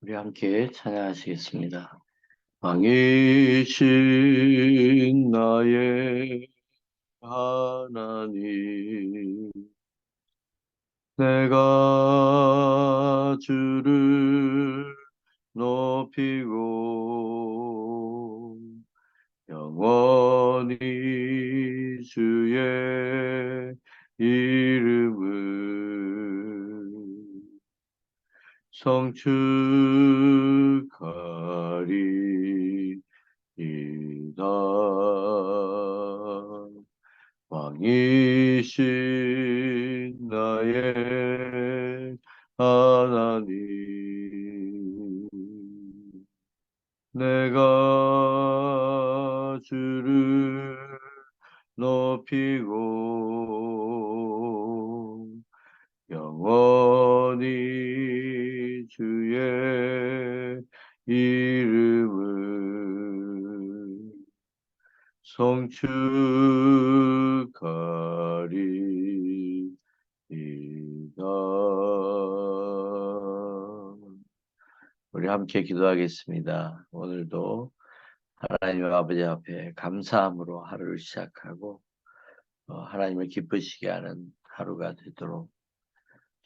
우리 함께 찬양하시겠습니다. 왕이신 나의 하나님, 내가 주를 높이고 영원히 주의 이름을 성축하리이다. 왕이신 나의 하나님, 내가 주를 높이고 영원히 주의 이름을 성축하리이다. 우리 함께 기도하겠습니다. 오늘도 하나님 아버지 앞에 감사함으로 하루를 시작하고 하나님을 기쁘시게 하는 하루가 되도록,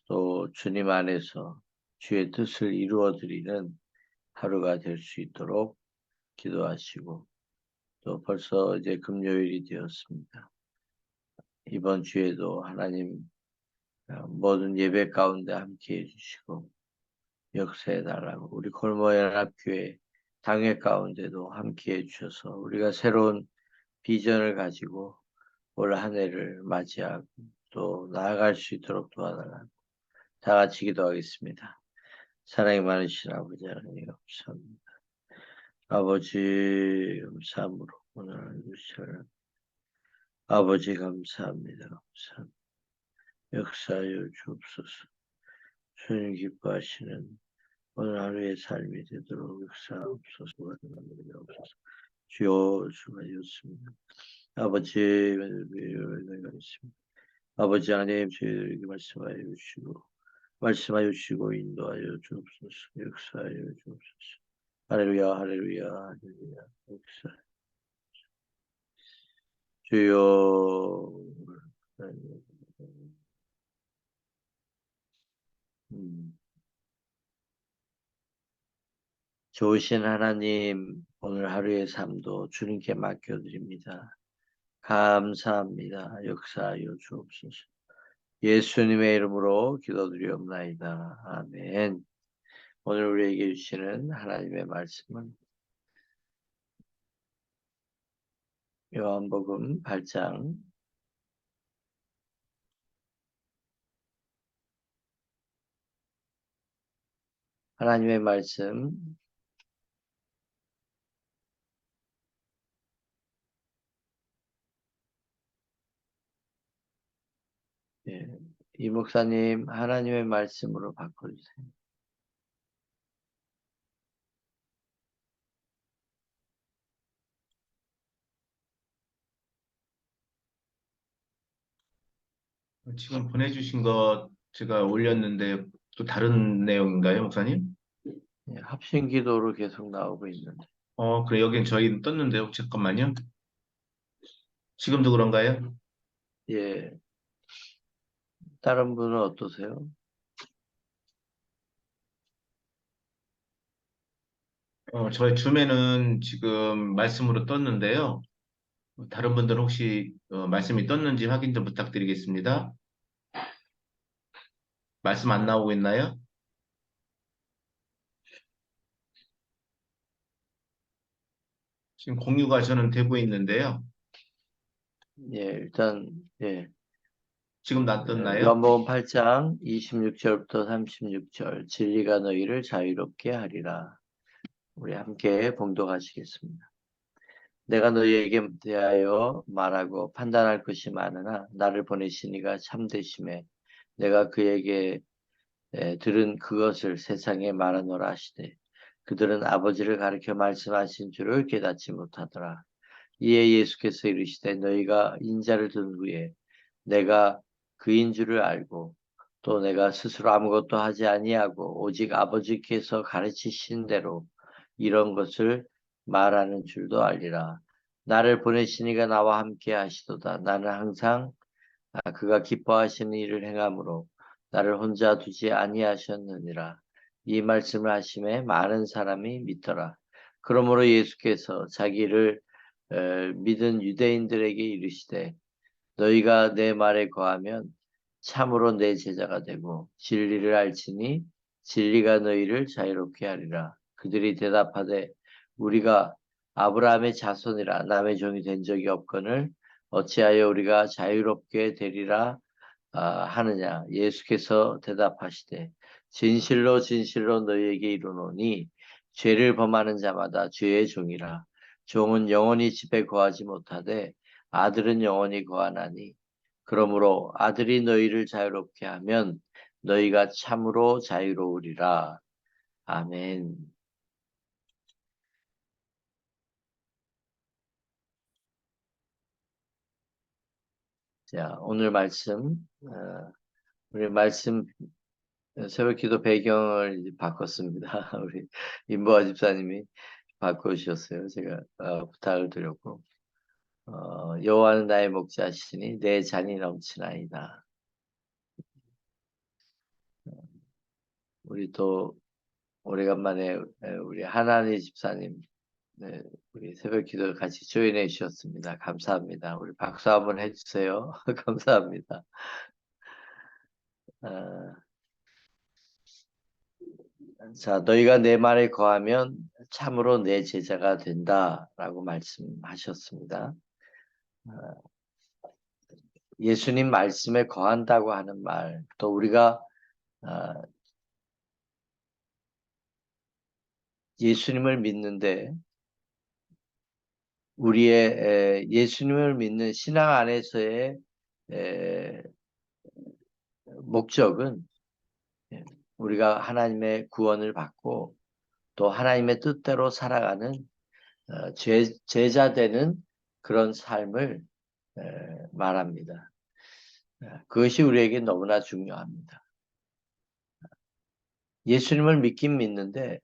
또 주님 안에서 주의 뜻을 이루어 드리는 하루가 될 수 있도록 기도하시고, 또 벌써 이제 금요일이 되었습니다. 이번 주에도 하나님 모든 예배 가운데 함께 해주시고 역사해 달라고, 우리 골모연합교회 당회 가운데도 함께 해주셔서 우리가 새로운 비전을 가지고 올 한 해를 맞이하고 또 나아갈 수 있도록 도와달라고 다 같이 기도하겠습니다. 사랑이 많으신 아버지 하나님 감사합니다. 아버지 감사함으로 오늘 하루 시절 아버지 감사합니다. 감사합니다. 역사하여 주옵소서. 주님 기뻐하시는 오늘 하루의 삶이 되도록 역사하옵소서. 없소서. 주여 주가 되었습니다. 아버지 내가 있습니다. 아버지 하나님 저희들에게 말씀하여 주시고 인도하여 주옵소서. 역사하여 주옵소서. 할렐루야 할렐루야 할렐루야. 역사 주여. 좋으신 하나님, 오늘 하루의 삶도 주님께 맡겨드립니다. 감사합니다. 역사하여 주옵소서. 예수님의 이름으로 기도드리옵나이다. 아멘. 오늘 우리에게 주시는 하나님의 말씀은 요한복음 8장 하나님의 말씀 예, 이 목사님 하나님의 말씀으로 바꿔주세요. 지금 보내주신 거 제가 올렸는데 또 다른 내용인가요, 목사님? 예, 합심기도로 계속 나오고 있는데. 그래, 여긴 저희 떴는데요. 잠깐만요. 지금도 그런가요? 예, 다른 분은 어떠세요? 저희 줌에는 지금 말씀으로 떴는데요. 다른 분들은 혹시 말씀이 떴는지 확인 좀 부탁드리겠습니다. 말씀 안 나오고 있나요? 지금 공유가 저는 되고 있는데요. 예, 일단 예. 지금도 안 떴나요? 요한복음 8장 26절부터 36절, 진리가 너희를 자유롭게 하리라. 우리 함께 봉독하시겠습니다. 내가 너희에게 대하여 말하고 판단할 것이 많으나 나를 보내신 이가 참되심에 내가 그에게 들은 그것을 세상에 말하노라 하시되 그들은 아버지를 가리켜 말씀하신 줄을 깨닫지 못하더라. 이에 예수께서 이르시되 너희가 인자를 든 후에 내가 그인 줄을 알고 또 내가 스스로 아무것도 하지 아니하고 오직 아버지께서 가르치신 대로 이런 것을 말하는 줄도 알리라. 나를 보내신 이가 나와 함께 하시도다. 나는 항상 그가 기뻐하시는 일을 행함으로 나를 혼자 두지 아니하셨느니라. 이 말씀을 하심에 많은 사람이 믿더라. 그러므로 예수께서 자기를 믿은 유대인들에게 이르시되 너희가 내 말에 거하면 참으로 내 제자가 되고 진리를 알지니 진리가 너희를 자유롭게 하리라. 그들이 대답하되 우리가 아브라함의 자손이라 남의 종이 된 적이 없거늘 어찌하여 우리가 자유롭게 되리라 하느냐. 예수께서 대답하시되 진실로 진실로 너희에게 이르노니 죄를 범하는 자마다 죄의 종이라. 종은 영원히 집에 거하지 못하되 아들은 영원히 거하나니 그러므로 아들이 너희를 자유롭게 하면 너희가 참으로 자유로우리라. 아멘. 자, 오늘 말씀, 우리 말씀 새벽기도 배경을 이제 바꿨습니다. 우리 임보아 집사님이 바꾸셨어요. 제가 부탁을 드렸고 여호와는 나의 목자시니 내 잔이 넘치나이다. 우리 또 오래간만에 우리 하나니 집사님 우리 새벽기도 같이 조인해 주셨습니다. 감사합니다. 우리 박수 한번 해주세요. 감사합니다. 어, 자, 너희가 내 말에 거하면 참으로 내 제자가 된다라고 말씀하셨습니다. 어, 예수님 말씀에 거한다고 하는 말, 또 우리가 어, 예수님을 믿는데 우리의 예수님을 믿는 신앙 안에서의 에, 목적은 우리가 하나님의 구원을 받고 또 하나님의 뜻대로 살아가는 제자 되는 그런 삶을 말합니다. 그것이 우리에게 너무나 중요합니다. 예수님을 믿긴 믿는데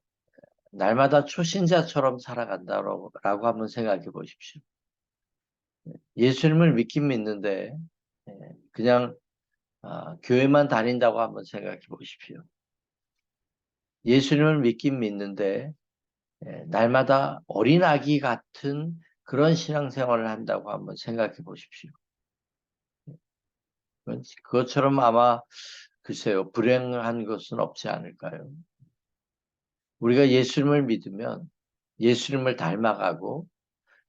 날마다 초신자처럼 살아간다라고 한번 생각해 보십시오. 예수님을 믿긴 믿는데 그냥 교회만 다닌다고 한번 생각해 보십시오. 예수님을 믿긴 믿는데 날마다 어린아기 같은 그런 신앙생활을 한다고 한번 생각해 보십시오. 그것처럼 아마 글쎄요, 불행한 것은 없지 않을까요? 우리가 예수님을 믿으면 예수님을 닮아가고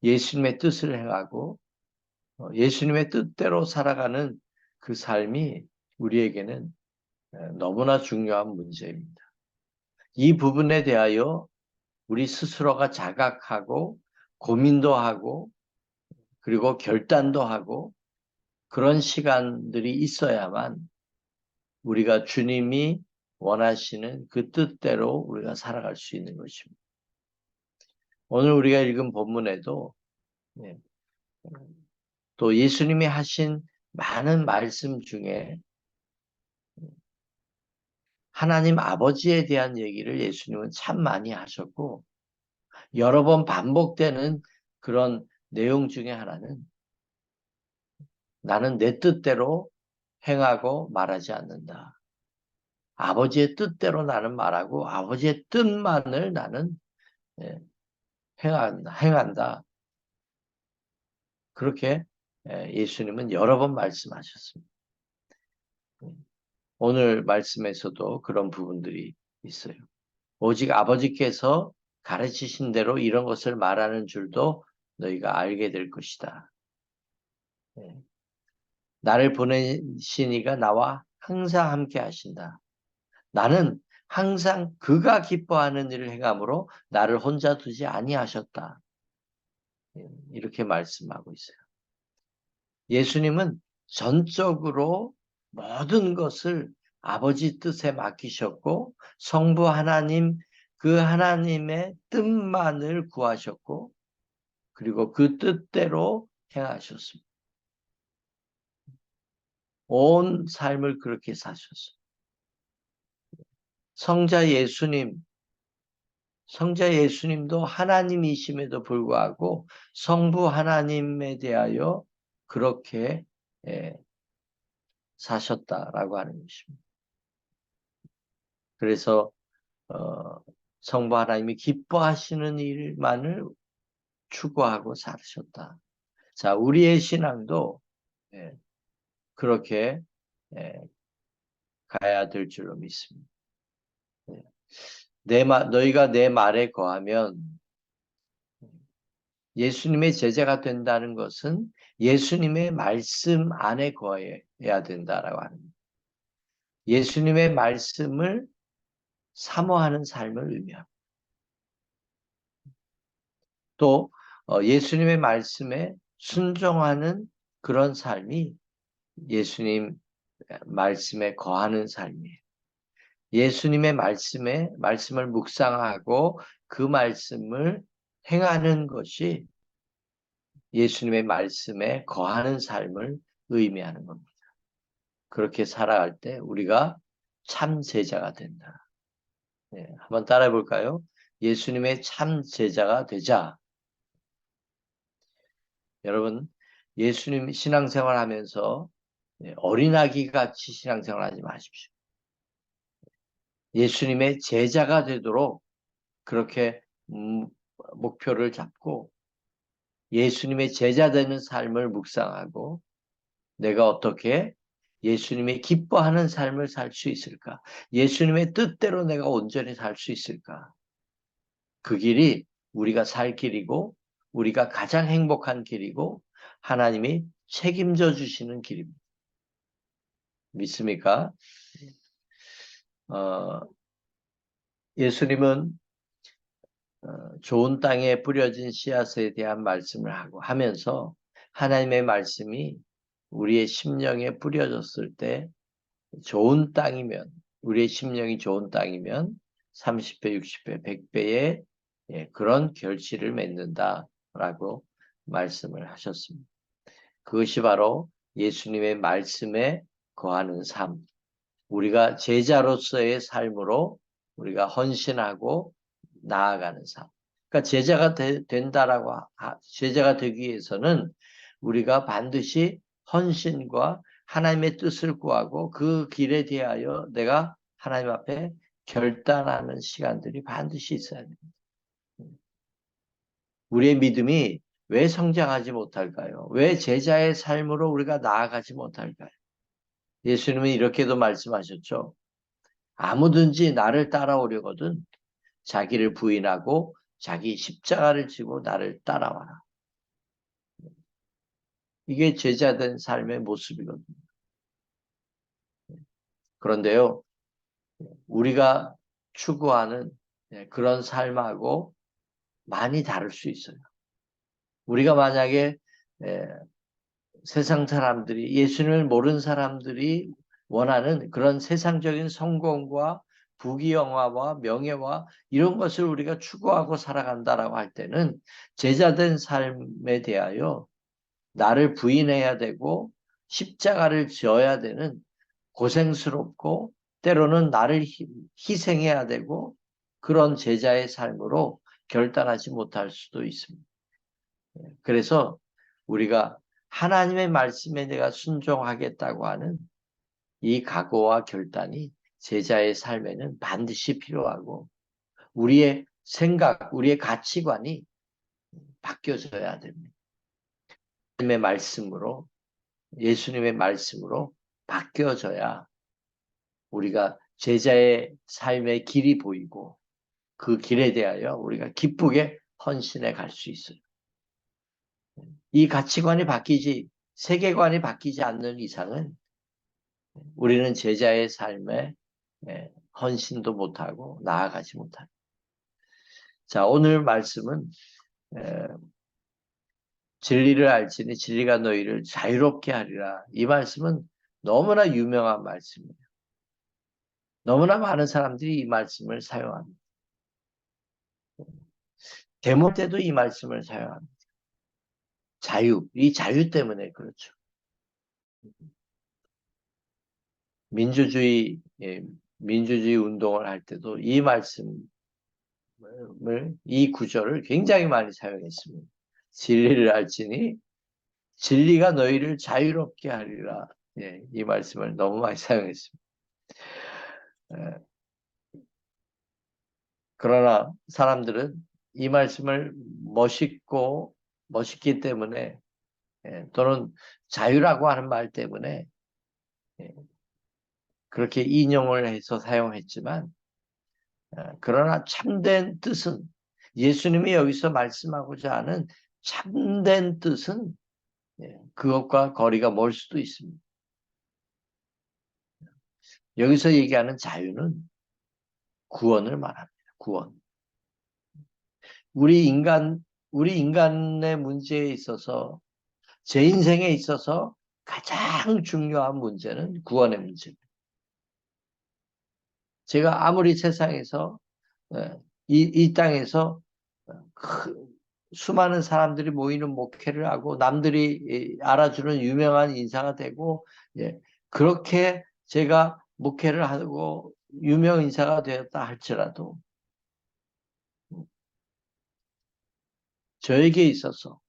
예수님의 뜻을 행하고 예수님의 뜻대로 살아가는 그 삶이 우리에게는 너무나 중요한 문제입니다. 이 부분에 대하여 우리 스스로가 자각하고 고민도 하고 그리고 결단도 하고 그런 시간들이 있어야만 우리가 주님이 원하시는 그 뜻대로 우리가 살아갈 수 있는 것입니다. 오늘 우리가 읽은 본문에도 또 예수님이 하신 많은 말씀 중에 하나님 아버지에 대한 얘기를 예수님은 참 많이 하셨고 여러 번 반복되는 그런 내용 중에 하나는 나는 내 뜻대로 행하고 말하지 않는다. 아버지의 뜻대로 나는 말하고 아버지의 뜻만을 나는 행한다. 그렇게 예수님은 여러 번 말씀하셨습니다. 오늘 말씀에서도 그런 부분들이 있어요. 오직 아버지께서 가르치신 대로 이런 것을 말하는 줄도 너희가 알게 될 것이다. 나를 보내신 이가 나와 항상 함께 하신다. 나는 항상 그가 기뻐하는 일을 행함으로 나를 혼자 두지 아니하셨다. 이렇게 말씀하고 있어요. 예수님은 전적으로 모든 것을 아버지 뜻에 맡기셨고 성부 하나님 그 하나님의 뜻만을 구하셨고 그리고 그 뜻대로 행하셨습니다. 온 삶을 그렇게 사셨어요. 성자 예수님도 하나님이심에도 불구하고 성부 하나님에 대하여 그렇게 예, 사셨다라고 하는 것입니다. 그래서 성부 하나님이 기뻐하시는 일만을 추구하고 사셨다. 자, 우리의 신앙도 예, 그렇게 예, 가야 될 줄로 믿습니다. 예. 너희가 내 말에 거하면 예수님의 제자가 된다는 것은 예수님의 말씀 안에 거해야 된다라고 합니다. 예수님의 말씀을 사모하는 삶을 의미합니다. 또 예수님의 말씀에 순종하는 그런 삶이 예수님 말씀에 거하는 삶이에요. 예수님의 말씀을 묵상하고 그 말씀을 행하는 것이 예수님의 말씀에 거하는 삶을 의미하는 겁니다. 그렇게 살아갈 때 우리가 참 제자가 된다. 네, 한번 따라해 볼까요? 예수님의 참 제자가 되자. 여러분, 예수님 신앙생활 하면서 어린아기 같이 신앙생활 하지 마십시오. 예수님의 제자가 되도록 그렇게 목표를 잡고 예수님의 제자 되는 삶을 묵상하고 내가 어떻게 예수님이 기뻐하는 삶을 살 수 있을까? 예수님의 뜻대로 내가 온전히 살 수 있을까? 그 길이 우리가 살 길이고 우리가 가장 행복한 길이고 하나님이 책임져 주시는 길입니다. 믿습니까? 예수님은 좋은 땅에 뿌려진 씨앗에 대한 말씀을 하면서 하나님의 말씀이 우리의 심령에 뿌려졌을 때 좋은 땅이면 우리의 심령이 좋은 땅이면 30배, 60배, 100배의 그런 결실을 맺는다라고 말씀을 하셨습니다. 그것이 바로 예수님의 말씀에 거하는 삶, 우리가 제자로서의 삶으로 우리가 헌신하고 나아가는 삶. 그러니까 제자가 되기 위해서는 우리가 반드시 헌신과 하나님의 뜻을 구하고 그 길에 대하여 내가 하나님 앞에 결단하는 시간들이 반드시 있어야 됩니다. 우리의 믿음이 왜 성장하지 못할까요? 왜 제자의 삶으로 우리가 나아가지 못할까요? 예수님은 이렇게도 말씀하셨죠. 아무든지 나를 따라오려거든 자기를 부인하고 자기 십자가를 지고 나를 따라와라. 이게 제자된 삶의 모습이거든요. 그런데요, 우리가 추구하는 그런 삶하고 많이 다를 수 있어요. 우리가 만약에 세상 사람들이, 예수님을 모르는 사람들이 원하는 그런 세상적인 성공과 부귀영화와 명예와 이런 것을 우리가 추구하고 살아간다라고 할 때는 제자된 삶에 대하여 나를 부인해야 되고 십자가를 지어야 되는 고생스럽고 때로는 나를 희생해야 되고 그런 제자의 삶으로 결단하지 못할 수도 있습니다. 그래서 우리가 하나님의 말씀에 내가 순종하겠다고 하는 이 각오와 결단이 제자의 삶에는 반드시 필요하고 우리의 생각, 우리의 가치관이 바뀌어져야 됩니다. 하나님의 말씀으로, 예수님의 말씀으로 바뀌어져야 우리가 제자의 삶의 길이 보이고 그 길에 대하여 우리가 기쁘게 헌신해 갈 수 있어요. 이 가치관이 세계관이 바뀌지 않는 이상은 우리는 제자의 삶에 헌신도 못하고 나아가지 못합니다. 자, 오늘 말씀은 진리를 알지니 진리가 너희를 자유롭게 하리라. 이 말씀은 너무나 유명한 말씀이에요. 너무나 많은 사람들이 이 말씀을 사용합니다. 데모 때도 이 말씀을 사용합니다. 이 자유 때문에 그렇죠. 민주주의 운동을 할 때도 이 말씀을, 이 구절을 굉장히 많이 사용했습니다. 진리를 알지니 진리가 너희를 자유롭게 하리라. 예, 이 말씀을 너무 많이 사용했습니다. 예, 그러나 사람들은 이 말씀을 멋있기 때문에, 또는 자유라고 하는 말 때문에 그렇게 인용을 해서 사용했지만, 그러나 참된 뜻은, 예수님이 여기서 말씀하고자 하는 참된 뜻은 그것과 거리가 멀 수도 있습니다. 여기서 얘기하는 자유는 구원을 말합니다. 구원. 우리 인간의 문제에 있어서, 제 인생에 있어서 가장 중요한 문제는 구원의 문제입니다. 제가 아무리 세상에서, 이 땅에서 수많은 사람들이 모이는 목회를 하고 남들이 알아주는 유명한 인사가 되고, 그렇게 제가 목회를 하고 유명 인사가 되었다 할지라도 저에게 있어서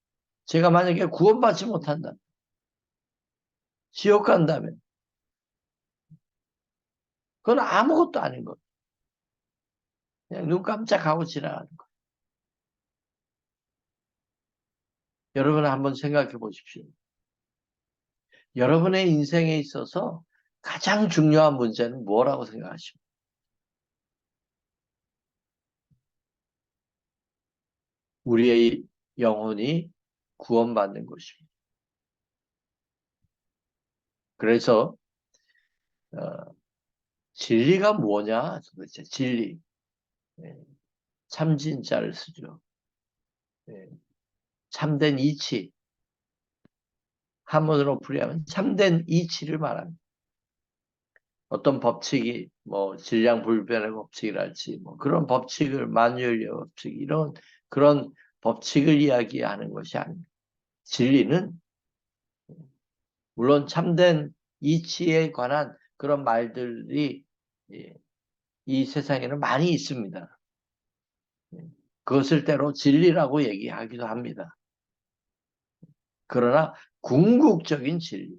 제가 만약에 구원받지 못한다면, 지옥 간다면, 그건 아무것도 아닌 거예요. 그냥 눈 깜짝하고 지나가는 거예요. 여러분 한번 생각해 보십시오. 여러분의 인생에 있어서 가장 중요한 문제는 뭐라고 생각하십니까? 우리의 영혼이 구원받는 것입니다. 그래서 진리가 뭐냐? 도대체 진리. 참진자를 쓰죠. 참된 이치. 한문으로 풀이하면 참된 이치를 말합니다. 어떤 법칙이 질량불변의 법칙이랄지 그런 법칙을, 만유인의 법칙, 이런 그런 법칙을 이야기하는 것이 아닙니다. 진리는 물론 참된 이치에 관한 그런 말들이 이 세상에는 많이 있습니다. 그것을 때로 진리라고 얘기하기도 합니다. 그러나 궁극적인 진리,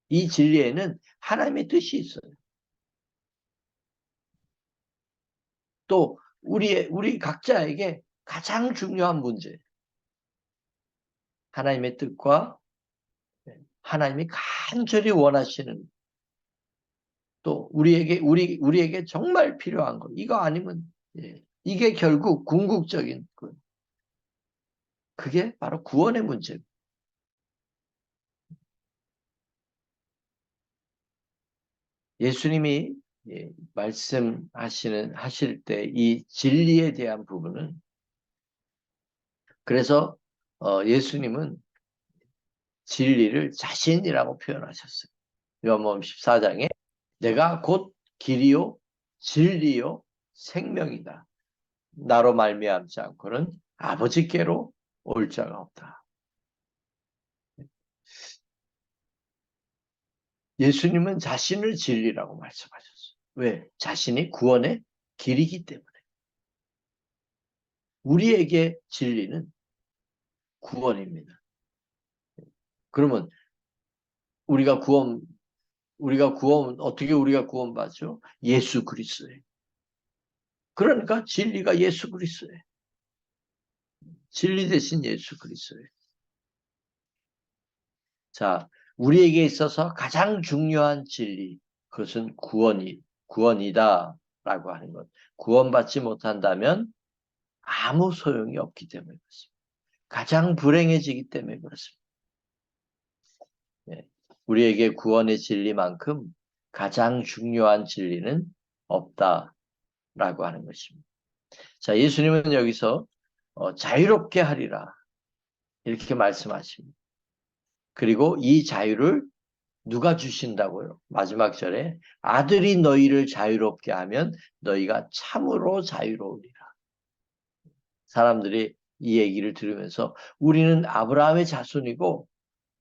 이 진리에는 하나님의 뜻이 있어요. 또 우리 각자에게 가장 중요한 문제, 하나님의 뜻과 하나님이 간절히 원하시는, 또 우리에게 정말 필요한 것, 이거 아니면 이게 결국 궁극적인 것, 그게 바로 구원의 문제입니다. 예수님이 하실 때 이 진리에 대한 부분은, 그래서 예수님은 진리를 자신이라고 표현하셨어요. 요한복음 14장에 내가 곧 길이요 진리요 생명이다. 나로 말미암지 않고는 아버지께로 올 자가 없다. 예수님은 자신을 진리라고 말씀하셨어요. 왜? 자신이 구원의 길이기 때문에. 우리에게 진리는 구원입니다. 그러면 어떻게 우리가 구원받죠? 예수 그리스도에. 그러니까 진리가 예수 그리스도에. 진리 대신 예수 그리스도에. 자, 우리에게 있어서 가장 중요한 진리, 그것은 구원이다라고 하는 것. 구원받지 못한다면 아무 소용이 없기 때문에 그렇습니다. 가장 불행해지기 때문에 그렇습니다. 우리에게 구원의 진리만큼 가장 중요한 진리는 없다라고 하는 것입니다. 자, 예수님은 여기서 자유롭게 하리라 이렇게 말씀하십니다. 그리고 이 자유를 누가 주신다고요? 마지막 절에 아들이 너희를 자유롭게 하면 너희가 참으로 자유로우리라. 사람들이 이 얘기를 들으면서 우리는 아브라함의 자손이고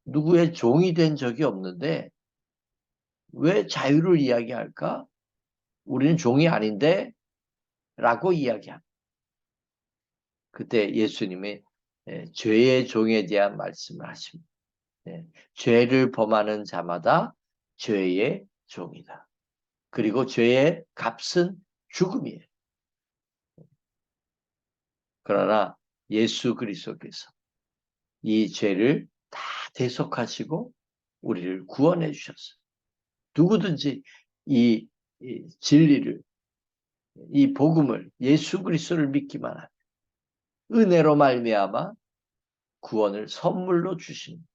누구의 종이 된 적이 없는데 왜 자유를 이야기할까? 우리는 종이 아닌데? 라고 이야기합니다. 그때 예수님이 죄의 종에 대한 말씀을 하십니다. 죄를 범하는 자마다 죄의 종이다. 그리고 죄의 값은 죽음이에요. 그러나 예수 그리스도께서 이 죄를 다 대속하시고 우리를 구원해 주셨어요. 누구든지 이 진리를, 이 복음을, 예수 그리스도를 믿기만 하면 은혜로 말미암아 구원을 선물로 주십니다.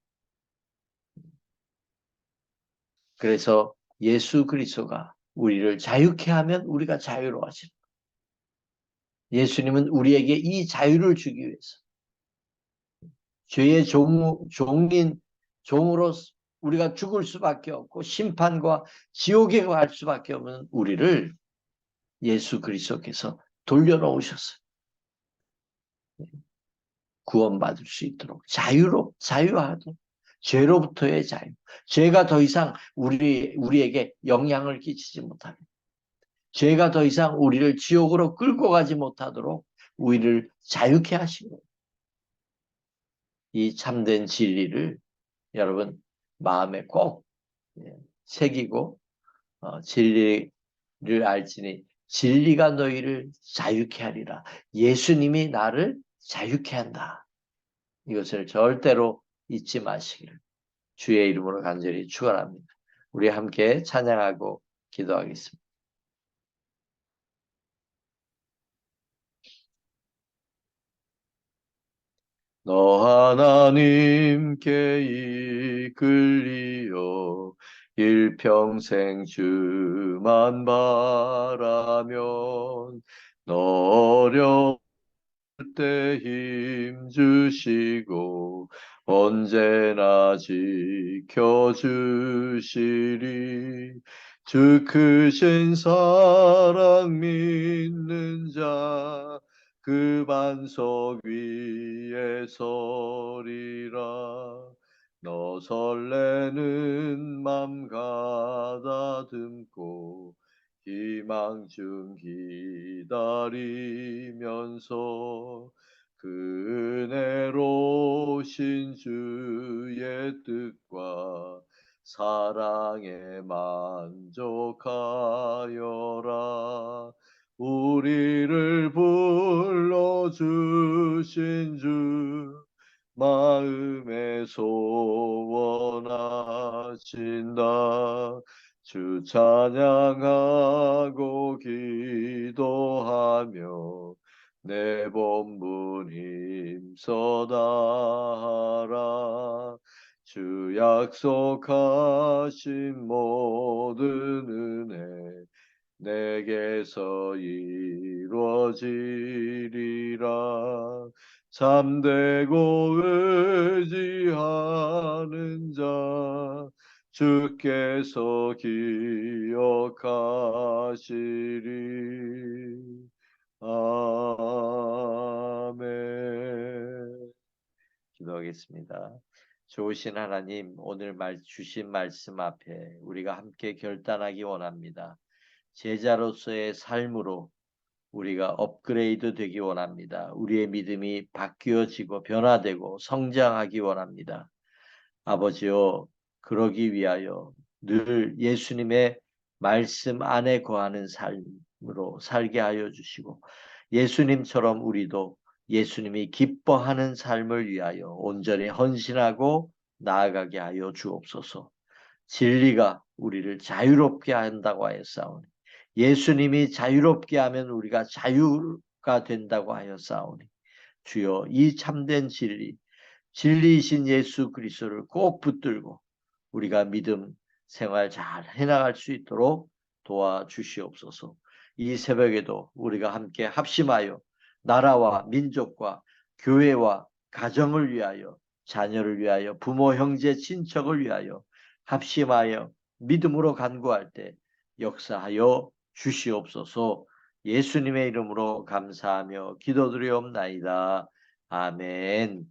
그래서 예수 그리스도가 우리를 자유케 하면 우리가 자유로워집니다. 예수님은 우리에게 이 자유를 주기 위해서 죄의 종으로 우리가 죽을 수밖에 없고 심판과 지옥에 갈 수밖에 없는 우리를 예수 그리스도께서 돌려놓으셨어요. 구원받을 수 있도록 자유하도록 죄로부터의 자유. 죄가 더 이상 우리에게 영향을 끼치지 못하게. 죄가 더 이상 우리를 지옥으로 끌고 가지 못하도록 우리를 자유케 하신 거예요. 이 참된 진리를 여러분 마음에 꼭 새기고 진리를 알지니 진리가 너희를 자유케 하리라. 예수님이 나를 자유케 한다. 이것을 절대로 잊지 마시기를 주의 이름으로 간절히 축원합니다. 우리 함께 찬양하고 기도하겠습니다. 너 하나님께 이끌리어 일평생 주만 바라면 너 어려울 때 힘 주시고 언제나 지켜주시리. 주 크신 사랑 믿는 자 그 반석 위에 서리라. 너 설레는 맘 가다듬고 희망 중 기다리면서 그 은혜로우신 주의 뜻과 사랑에 만족하여라. 우리를 불러주신 주 마음에 소원하신다. 주 찬양하고 기도하며 내 본분 힘써 다하라. 주 약속하신 모든 은혜 내게서 이루어지리라. 참되고 의지하는 자 주께서 기억하시리. 아멘. 기도하겠습니다. 좋으신 하나님, 오늘 주신 말씀 앞에 우리가 함께 결단하기 원합니다. 제자로서의 삶으로 우리가 업그레이드 되기 원합니다. 우리의 믿음이 바뀌어지고 변화되고 성장하기 원합니다. 아버지요, 그러기 위하여 늘 예수님의 말씀 안에 거하는 삶으로 살게 하여 주시고 예수님처럼 우리도 예수님이 기뻐하는 삶을 위하여 온전히 헌신하고 나아가게 하여 주옵소서. 진리가 우리를 자유롭게 한다고 하였사오니 예수님이 자유롭게 하면 우리가 자유가 된다고 하였사오니 주여 이 참된 진리이신 예수 그리스도를 꼭 붙들고 우리가 믿음 생활 잘 해나갈 수 있도록 도와주시옵소서. 이 새벽에도 우리가 함께 합심하여 나라와 민족과 교회와 가정을 위하여 자녀를 위하여 부모 형제 친척을 위하여 합심하여 믿음으로 간구할 때 역사하여 주시옵소서. 예수님의 이름으로 감사하며 기도드리옵나이다. 아멘.